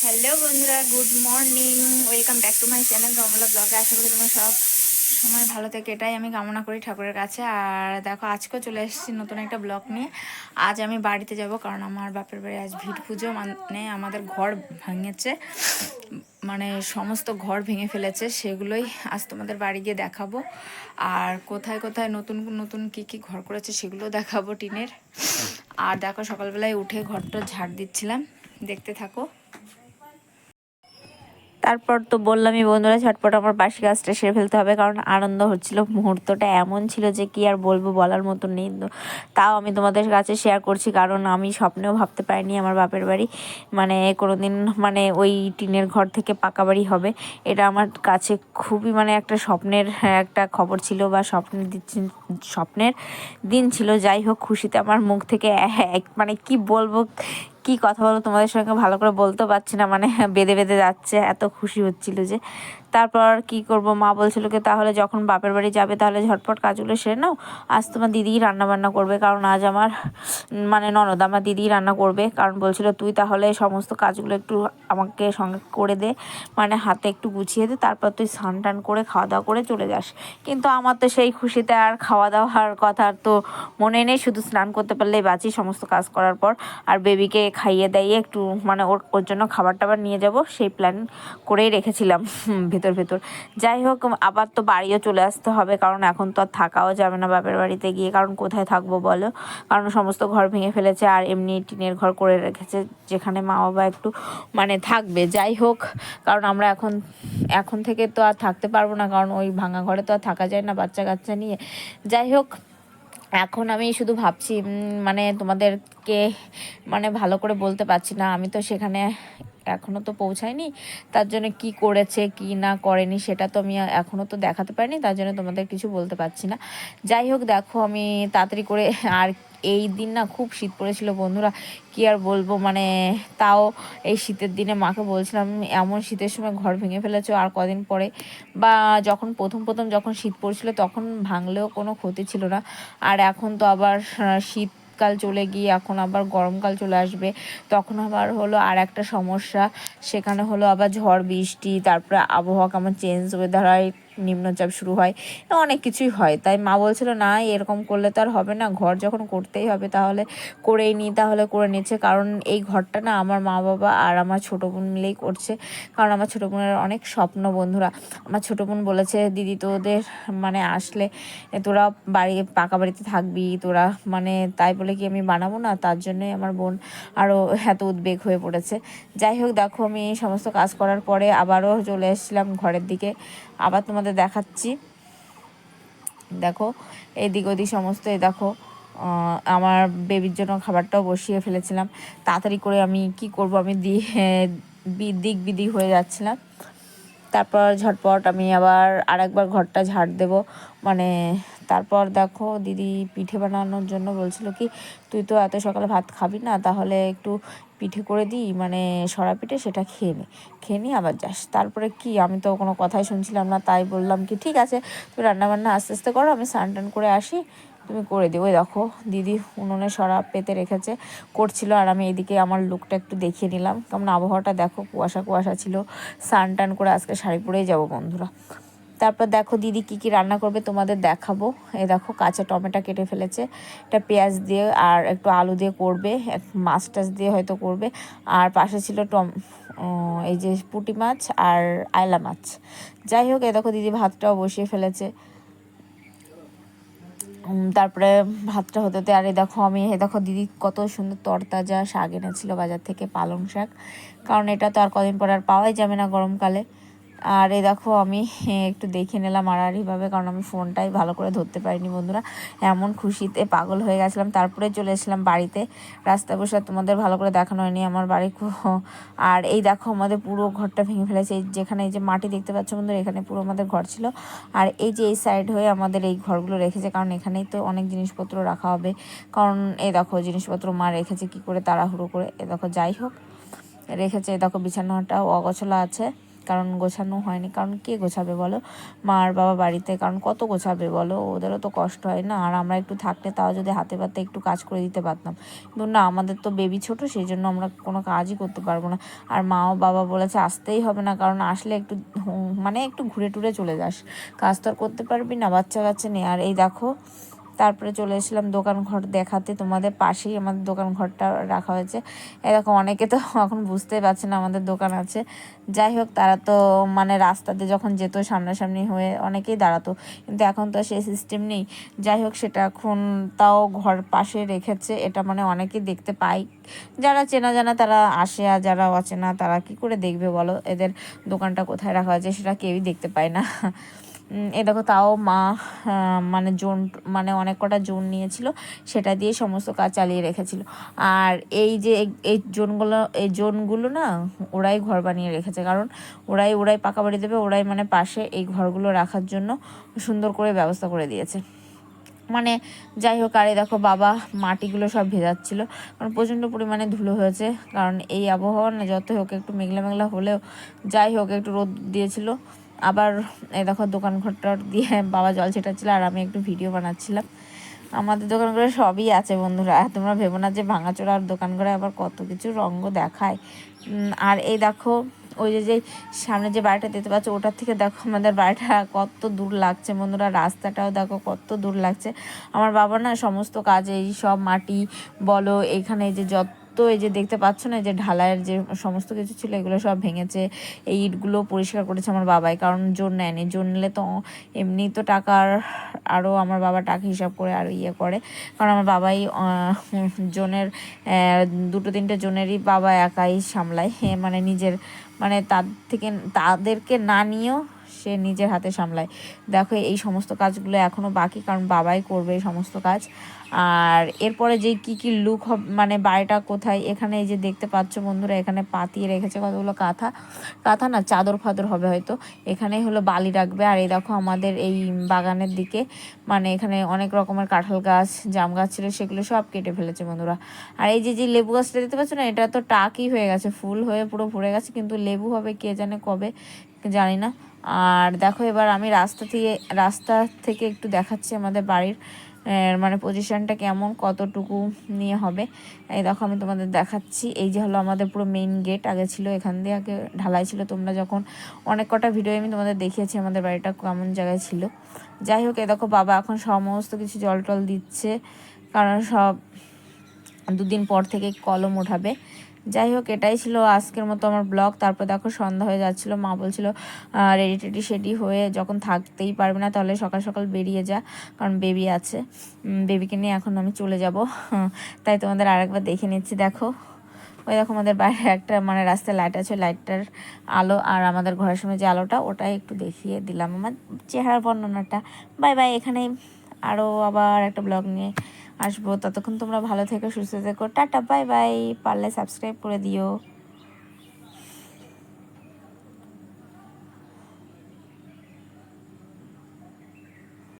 Hello বন্ধুরা, good morning. Welcome back to my channel Kamala ব্লগে। আশা করি তোমরা সব সময় ভালো থেকে, এটাই আমি কামনা করি ঠাকুরের কাছে। আর দেখো, আজকেও চলে এসেছি নতুন একটা ব্লগ নিয়ে। আজ আমি বাড়িতে যাব, কারণ আমার বাপের বাড়ি আজ ভিট পুজো, মানে আমাদের ঘর ভেঙেছে, মানে সমস্ত ঘর ভেঙে ফেলেছে। সেগুলোই আজ তোমাদের বাড়ি গিয়ে দেখাবো। আর কোথায় কোথায় নতুন নতুন কী কী ঘর করেছে সেগুলো দেখাবো, টিনের। আর দেখো, সকালবেলায় উঠে ঘরটা ঝাড় দিচ্ছিলাম, দেখতে থাকো। তারপর তো বললামই বন্ধুরা, ঝটপট আমার বাসি কাজটা সেরে ফেলতে হবে, কারণ আনন্দ হচ্ছিল। মুহূর্তটা এমন ছিল যে কি আর বলবো, বলার মতো নেই। তাও আমি তোমাদের কাছে শেয়ার করছি, কারণ আমি স্বপ্নেও ভাবতে পারিনি আমার বাপের বাড়ি মানে কোনোদিন মানে ওই টিনের ঘর থেকে পাকা বাড়ি হবে। এটা আমার কাছে খুবই মানে একটা স্বপ্নের একটা খবর ছিল, বা স্বপ্নের দিন ছিল। যাই হোক, খুশিতে আমার মুখ থেকে মানে কি বলবো, কি কথা বলো তোমাদের সঙ্গে ভালো করে বলতেও পারছি না, মানে বেঁধে বেঁধে যাচ্ছে, এত খুশি হচ্ছিল যে। তারপর কি করব, মা বলছিল কি তাহলে যখন বাপের বাড়ি যাবে তাহলে ঝটপট কাজগুলো সেরে নাও, আজ তোমার দিদিই রান্না বান্না করবে। কারণ আজ আমার মানে ননদ আমার দিদিই রান্না করবে, কারণ বলছিল তুই তাহলে সমস্ত কাজগুলো একটু আমাকে সঙ্গে করে দে, মানে হাতে একটু গুছিয়ে দে, তারপর তুই স্নান টান করে খাওয়া দাওয়া করে চলে যাস। কিন্তু আমার তো সেই খুশিতে আর খাওয়া দাওয়ার কথা তো মনে নেই, শুধু স্নান করতে পারলেই বাঁচি সমস্ত কাজ করার পর। আর বেবিকে খাইয়ে দাইয়ে একটু মানে ওর জন্য খাবার টাবার নিয়ে যাব, সেই প্ল্যান করেই রেখেছিলাম ভেতর ভেতর। যাই হোক, আবার তো বাড়িও চলে আসতে হবে, কারণ এখন তো আর থাকাও যাবে না বাপের বাড়িতে গিয়ে, কারণ কোথায় থাকবো বলো, কারণ সমস্ত ঘর ভেঙে ফেলেছে। আর এমনি টিনের ঘর করে রেখেছে, যেখানে মা বাবা একটু মানে থাকবে। যাই হোক, কারণ আমরা এখন থেকে তো আর থাকতে পারবো না, কারণ ওই ভাঙা ঘরে তো আর থাকা যায় না বাচ্চা কাচ্চা নিয়ে। যাই হোক, এখন আমি শুধু ভাবছি, মানে তোমাদেরকে মানে ভালো করে বলতে পারছি না, আমি তো সেখানে এখনও তো পৌঁছায়নি। তার জন্য কি করেছে কি না করেনি সেটা তো আমি এখনও তো দেখাতে পারিনি, তার জন্য তোমাদের কিছু বলতে পারছি না। যাই হোক, দেখো আমি তাড়াতাড়ি করে, আর এই দিন না খুব শীত পড়েছিল বন্ধুরা, কি আর বলবো, মানে তাও এই শীতের দিনে মাকে বলছিলাম এমন শীতের সময় ঘর ভেঙে ফেলেছো, আর কদিন পরে বা যখন প্রথম প্রথম যখন শীত পড়ছিল তখন ভাঙলেও কোনো ক্ষতি ছিল না। আর এখন তো আবার শীতকাল চলে গিয়ে এখন আবার গরমকাল চলে আসবে, তখন আবার হলো আর একটা সমস্যা, সেখানে হলো আবার ঝড় বৃষ্টি, তারপরে আবহাওয়া কেমন চেঞ্জ, ওয়েদার হয়, নিম্নচাপ শুরু হয়, অনেক কিছুই হয়। তাই মা বলছিল না এরকম করলে তো আর হবে না, ঘর যখন করতেই হবে তাহলে করেই নিই, তাহলে করে নিচ্ছে। কারণ এই ঘরটা না আমার মা বাবা আর আমার ছোটো বোন মিলেই করছে, কারণ আমার ছোটো বোনের অনেক স্বপ্ন বন্ধুরা। আমার ছোটো বোন বলেছে দিদি তোদের মানে আসলে তোরা পাকা বাড়িতে থাকবি তোরা, মানে তাই বলে কি আমি বানাবো না, তার জন্যই আমার বোন আরও এত উদ্বেগ হয়ে পড়েছে। যাই হোক, দেখো আমি সমস্ত কাজ করার পরে আবারও চলে এসেছিলাম ঘরের দিকে, আবার তোমাদের দেখাচ্ছি। দেখো এদিক ওদিক সমস্ত, দেখো আমার বেবির জন্য খাবারটাও বসিয়ে ফেলেছিলাম তাড়াতাড়ি করে। আমি কি করব, আমি দিক বিদিক হয়ে যাচ্ছিলাম। তারপর ঝটপট আমি আবার আরেকবার ঘরটা ঝাড় দেব, মানে তারপর দেখো দিদি পিঠে বানানোর জন্য বলছিল কি তুই তো এত সকালে ভাত খাবি না, তাহলে একটু পিঠে করে দিই, মানে সরা পিঠে, সেটা খেয়ে নি আবার যাস। তারপরে কি আমি তো কোনো কথাই শুনছিলাম না, তাই বললাম কি ঠিক আছে তুমি রান্নাবান্না আস্তে আস্তে করো, আমি স্নান টান করে আসি, তুমি করে দিও। ওই দেখো দিদি উনুনে সরা পেতে রেখেছে, করছিল। আর আমি এদিকে আমার লুকটা একটু দেখিয়ে নিলাম, কেমন আবহাওয়াটা দেখো, কুয়াশা কুয়াশা ছিল। স্নান টান করে আজকে শাড়ি পরেই যাবো বন্ধুরা। তারপর দেখো দিদি কি কি রান্না করবে তোমাদের দেখাবো। এই দেখো কাঁচা টমেটো কেটে ফেলেছে, এটা পেঁয়াজ দিয়ে আর একটু আলু দিয়ে করবে, মাছ টাছ দিয়ে হয়তো করবে। আর পাশে ছিল এই যে পুঁটি মাছ আর আয়লা মাছ। যাই হোক, এই দেখো দিদি ভাতটাও বসিয়ে ফেলেছে। তারপরে ভাতটা হতে আর এই দেখো দেখো দিদি কত সুন্দর তরতাজা শাক এনেছিল বাজার থেকে, পালং শাক, কারণ এটা তো আর কদিন পরে আর পাওয়াই যাবে না গরমকালে। আর এই দেখো আমি একটু দেখে নিলাম আড়াআড়িভাবে, কারণ আমি ফোনটাই ভালো করে ধরতে পারিনি বন্ধুরা, এমন খুশিতে পাগল হয়ে গেছিলাম। তারপরে চলে এসেছিলাম বাড়িতে, রাস্তায় বসে তোমাদের ভালো করে দেখানো হয়নি আমার বাড়ি। আর এই দেখো আমাদের পুরো ঘরটা ভেঙে ফেলেছে, যেখানে এই যে মাটি দেখতে পাচ্ছ বন্ধুরা, এখানে পুরো আমাদের ঘর ছিল। আর এই যে এই সাইড হয়ে আমাদের এই ঘরগুলো রেখেছে, কারণ এখানেই তো অনেক জিনিসপত্র রাখা হবে, কারণ এই দেখো জিনিসপত্র মা রেখেছে কি করে তাড়াহুড়ো করে, এ দেখো যাই হোক রেখেছে। দেখো বিছানাটাও অগোছলা আছে, কারণ গোছানো হয়নি, কারণ কে গোছাবে বলো, মা আর বাবা বাড়িতে, কারণ কত গোছাবে বলো, ওদেরও তো কষ্ট হয় না। আর আমরা একটু থাকলে তাও যদি হাতে পাতে একটু কাজ করে দিতে পারতাম, কিন্তু না, আমাদের তো বেবি ছোট, সেই জন্য আমরা কোনো কাজই করতে পারবো না। আর মা ও বাবা বলেছে আসতেই হবে না, কারণ আসলে একটু মানে একটু ঘুরে টুরে চলে যাস, কাজ তো আর করতে পারবি না, বাচ্চা কাচ্চা নেই। আর এই দেখো তারপরে চলে এসেছিলাম দোকান ঘর দেখাতে, তোমাদের পাশেই আমাদের দোকান ঘরটা রাখা হয়েছে। এরকম অনেকে তো এখন বুঝতেই পারছে না আমাদের দোকান আছে। যাই হোক, তারা তো মানে রাস্তাতে যখন যেত সামনাসামনি হয়ে অনেকেই দাঁড়াতো, কিন্তু এখন তো সেই সিস্টেম নেই। যাই হোক, সেটা এখন তাও ঘর পাশে রেখেছে, এটা মানে অনেকেই দেখতে পাই, যারা চেনা জানা তারা আসে, আর যারা অচেনা তারা কি করে দেখবে বলো এদের দোকানটা কোথায় রাখা হয়েছে, সেটা কেউই দেখতে পায় না। এ দেখো, তাও মা মানে জোন, মানে অনেক কটা জোন নিয়েছিল, সেটা দিয়ে সমস্ত কাজ চালিয়ে রেখেছিল। আর এই যে এই জোনগুলো না ওরাই ঘর বানিয়ে রেখেছে, কারণ ওরাই পাকা বাড়ি দেবে, ওরাই মানে পাশে এই ঘরগুলো রাখার জন্য সুন্দর করে ব্যবস্থা করে দিয়েছে। মানে যাই হোক, আর এই দেখো বাবা মাটিগুলো সব ভেজাচ্ছিল, কারণ প্রচণ্ড পরিমাণে ধুলো হয়েছে, কারণ এই আবহাওয়া না যত হোক একটু মেঘলা মেঘলা হলেও যাই হোক একটু রোদ দিয়েছিল। আবার এই দেখো দোকান ঘরটার দিয়ে বাবা জল ছেটাচ্ছিল, আর আমি একটু ভিডিও বানাচ্ছিলাম। আমাদের দোকান করে সবই আছে বন্ধুরা, তোমরা ভেবো না যে ভাঙাচোরা, আর দোকান করে আবার কত কিছু রঙ্গ দেখায়। আর এই দেখো ওই যে সামনে যে বাড়িটা দেখতে পাচ্ছ, ওটার থেকে দেখো আমাদের বাড়িটা কত দূর লাগছে বন্ধুরা, রাস্তাটাও দেখো কত দূর লাগছে। আমার বাবা না সমস্ত কাজ, এই সব মাটি বলো, এখানে এই যে এই যে দেখতে পাচ্ছ না, যে ঢালাইয়ের যে সমস্ত কিছু ছিল এগুলো সব ভেঙেছে, এই ইটগুলো পরিষ্কার করেছে আমার বাবাই, কারণ জোর নেয়নি, জোর নিলে তো এমনি তো টাকার আরও আমার বাবা টাকা হিসাব করে আরও করে, কারণ আমার বাবাই জোনের দুটো তিনটে জোনেরই বাবা একাই সামলায়, মানে নিজের, মানে তাদেরকে না নিয়েও সে নিজের হাতে সামলায়। দেখো এই সমস্ত কাজগুলো এখনও বাকি, কারণ বাবাই করবে এই সমস্ত কাজ। আর এরপরে যে কি লুক হবে, মানে বাড়িটা কোথায়, এখানে এই যে দেখতে পাচ্ছ বন্ধুরা, এখানে পাতিয়ে রেখেছে কতগুলো কাঁথা না চাদর ফাদর হবে হয়তো, এখানেই হলো বালি রাখবে। আর এই দেখো আমাদের এই বাগানের দিকে, মানে এখানে অনেক রকমের কাঁঠাল গাছ, জাম গাছ ছিল, সেগুলো সব কেটে ফেলেছে বন্ধুরা। আর এই যে লেবু গাছটা দেখতে পাচ্ছ না, এটা তো টাকই হয়ে গেছে, ফুল হয়ে পুরো ভরে গেছে, কিন্তু লেবু হবে কে জানে কবে, জানি না। আর দেখো এবার আমি রাস্তা থেকে একটু দেখাচ্ছি আমাদের বাড়ির মানে পজিশনটা কেমন, কতটুকু নিয়ে হবে। এই দেখো আমি তোমাদের দেখাচ্ছি, এই যে হলো আমাদের পুরো মেইন গেট, আগে ছিল এখান দিয়ে আগে ঢালাই ছিল, তোমরা যখন অনেক কটা ভিডিও আমি তোমাদের দেখিয়েছি আমাদের বাড়িটা কেমন জায়গায় ছিল। যাই হোক, এ দেখো বাবা এখন সমস্ত কিছু জল টল দিচ্ছে, কারণ সব দুদিন পর থেকে কলম ওঠাবে। যাই হোক, এটাই ছিল আজকের মতো আমার ব্লগ। তারপর দেখো সন্ধ্যা হয়ে যাচ্ছিলো, মা বলছিল রেডি সেডি হয়ে যখন থাকতেই পারবে না তাহলে সকাল সকাল বেরিয়ে যা, কারণ বেবি আছে, বেবিকে নিয়ে এখন আমি চলে যাব। তাই তোমাদের আরেকবার দেখে নিচ্ছি। দেখো ওই দেখো আমাদের বাইরে একটা মানে রাস্তায় লাইট আছে, লাইটটার আলো আর আমাদের ঘরের সামনে যে আলোটা, ওটাই একটু দেখিয়ে দিলাম আমার চেহারার বর্ণনাটা। বাই বাই, এখানেই আরও আবার একটা ব্লগ নিয়ে আসবো, ততক্ষণ তোমরা ভালো থেকো, সুস্থ থেকো, টাটা বাই বাই, পারলে সাবস্ক্রাইব করে দিও।